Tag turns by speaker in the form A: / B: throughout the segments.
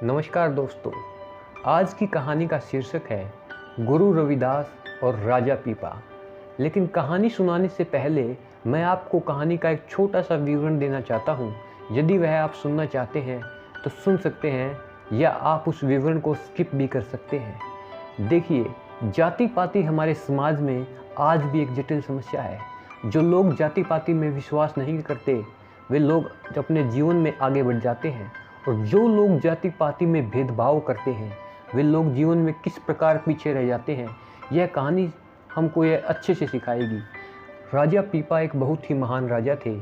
A: नमस्कार दोस्तों। आज की कहानी का शीर्षक है गुरु रविदास और राजा पीपा। लेकिन कहानी सुनाने से पहले मैं आपको कहानी का एक छोटा सा विवरण देना चाहता हूँ। यदि वह आप सुनना चाहते हैं तो सुन सकते हैं या आप उस विवरण को स्किप भी कर सकते हैं। देखिए, जाति पाति हमारे समाज में आज भी एक जटिल समस्या है। जो लोग जाति पाति में विश्वास नहीं करते वे लोग अपने जीवन में आगे बढ़ जाते हैं, और जो लोग जाति पाति में भेदभाव करते हैं वे लोग जीवन में किस प्रकार पीछे रह जाते हैं, यह कहानी हमको यह अच्छे से सिखाएगी। राजा पीपा एक बहुत ही महान राजा थे,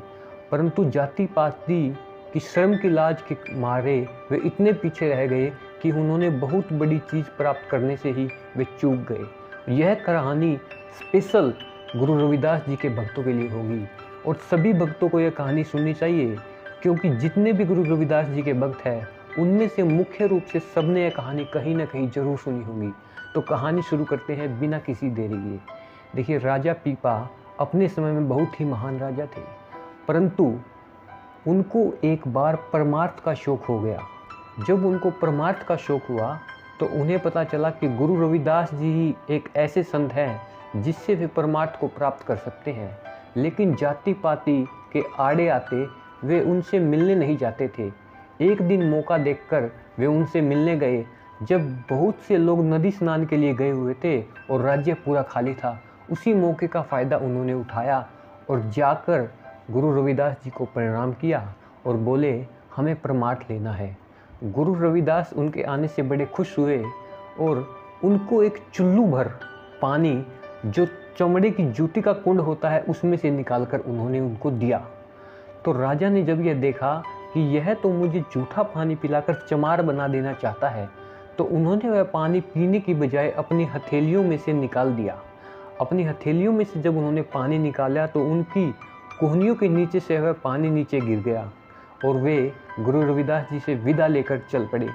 A: परंतु जाति पाति की शर्म की लाज के मारे वे इतने पीछे रह गए कि उन्होंने बहुत बड़ी चीज़ प्राप्त करने से ही वे चूक गए। यह कहानी स्पेशल गुरु रविदास जी के भक्तों के लिए होगी, और सभी भक्तों को यह कहानी सुननी चाहिए, क्योंकि जितने भी गुरु रविदास जी के भक्त हैं उनमें से मुख्य रूप से सबने यह कहानी कहीं ना कहीं जरूर सुनी होगी। तो कहानी शुरू करते हैं बिना किसी देरी के। देखिए, राजा पीपा अपने समय में बहुत ही महान राजा थे, परंतु उनको एक बार परमार्थ का शौक हो गया। जब उनको परमार्थ का शौक हुआ तो उन्हें पता चला कि गुरु रविदास जी ही एक ऐसे संत हैं जिससे वे परमार्थ को प्राप्त कर सकते हैं। लेकिन जाति पाति के आड़े आते वे उनसे मिलने नहीं जाते थे। एक दिन मौका देखकर वे उनसे मिलने गए, जब बहुत से लोग नदी स्नान के लिए गए हुए थे और राज्य पूरा खाली था। उसी मौके का फ़ायदा उन्होंने उठाया और जाकर गुरु रविदास जी को प्रणाम किया और बोले, हमें परमार्थ लेना है। गुरु रविदास उनके आने से बड़े खुश हुए और उनको एक चुल्लू भर पानी, जो चमड़े की जूती का कुंड होता है, उसमें से निकालकर उन्होंने उनको दिया। तो राजा ने जब यह देखा कि यह तो मुझे जूठा पानी पिलाकर चमार बना देना चाहता है, तो उन्होंने वह पानी पीने की बजाय अपनी हथेलियों में से निकाल दिया। अपनी हथेलियों में से जब उन्होंने पानी निकाला तो उनकी कोहनियों के नीचे से वह पानी नीचे गिर गया और वे गुरु रविदास जी से विदा लेकर चल पड़े।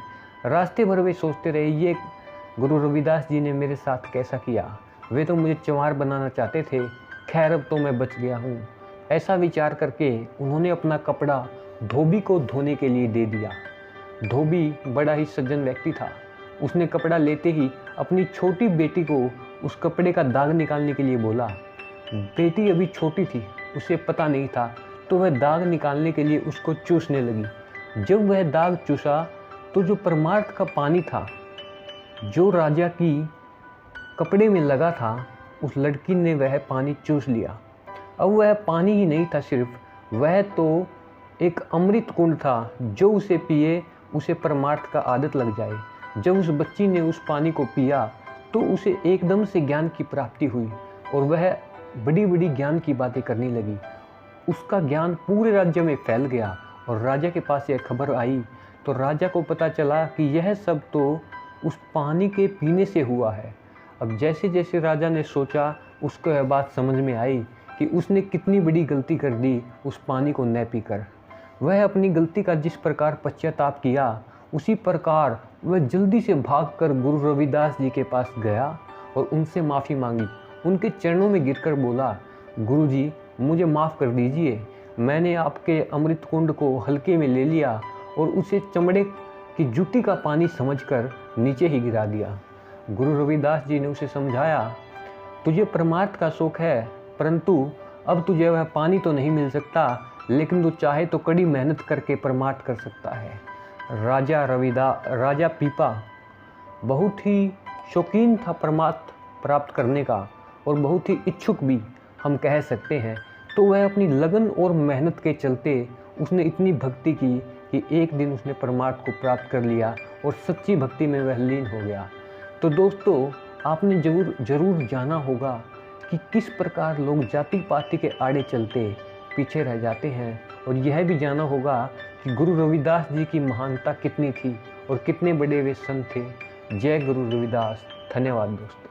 A: रास्ते भर वे सोचते रहे, ये गुरु रविदास जी ने मेरे साथ कैसा किया, वे तो मुझे चमार बनाना चाहते थे, खैर अब तो मैं बच गया हूँ। ऐसा विचार करके उन्होंने अपना कपड़ा धोबी को धोने के लिए दे दिया। धोबी बड़ा ही सज्जन व्यक्ति था। उसने कपड़ा लेते ही अपनी छोटी बेटी को उस कपड़े का दाग निकालने के लिए बोला। बेटी अभी छोटी थी, उसे पता नहीं था, तो वह दाग निकालने के लिए उसको चूसने लगी। जब वह दाग चूसा तो जो परमार्थ का पानी था, जो राजा की कपड़े में लगा था, उस लड़की ने वह पानी चूस लिया। अब वह पानी ही नहीं था, सिर्फ वह तो एक अमृत कुंड था, जो उसे पिए उसे परमार्थ का आदत लग जाए। जब उस बच्ची ने उस पानी को पिया तो उसे एकदम से ज्ञान की प्राप्ति हुई और वह बड़ी बड़ी ज्ञान की बातें करने लगी। उसका ज्ञान पूरे राज्य में फैल गया और राजा के पास यह खबर आई तो राजा को पता चला कि यह सब तो उस पानी के पीने से हुआ है। अब जैसे जैसे राजा ने सोचा, उसको यह बात समझ में आई कि उसने कितनी बड़ी गलती कर दी उस पानी को न पीकर। वह अपनी गलती का जिस प्रकार पश्चाताप किया, उसी प्रकार वह जल्दी से भागकर गुरु रविदास जी के पास गया और उनसे माफ़ी मांगी। उनके चरणों में गिरकर बोला, गुरु जी मुझे माफ़ कर दीजिए, मैंने आपके अमृत कुंड को हल्के में ले लिया और उसे चमड़े की जूती का पानी समझकर नीचे ही गिरा दिया। गुरु रविदास जी ने उसे समझाया, तुझे परमार्थ का शौक है, परंतु अब तुझे वह पानी तो नहीं मिल सकता, लेकिन तू चाहे तो कड़ी मेहनत करके परमार्थ कर सकता है। राजा पीपा बहुत ही शौकीन था परमार्थ प्राप्त करने का और बहुत ही इच्छुक भी हम कह सकते हैं। तो वह अपनी लगन और मेहनत के चलते उसने इतनी भक्ति की कि एक दिन उसने परमार्थ को प्राप्त कर लिया और सच्ची भक्ति में वह लीन हो गया। तो दोस्तों, आपने जरूर जाना होगा कि किस प्रकार लोग जाति पाति के आड़े चलते पीछे रह जाते हैं, और यह भी जाना होगा कि गुरु रविदास जी की महानता कितनी थी और कितने बड़े वे संत थे। जय गुरु रविदास। धन्यवाद दोस्तों।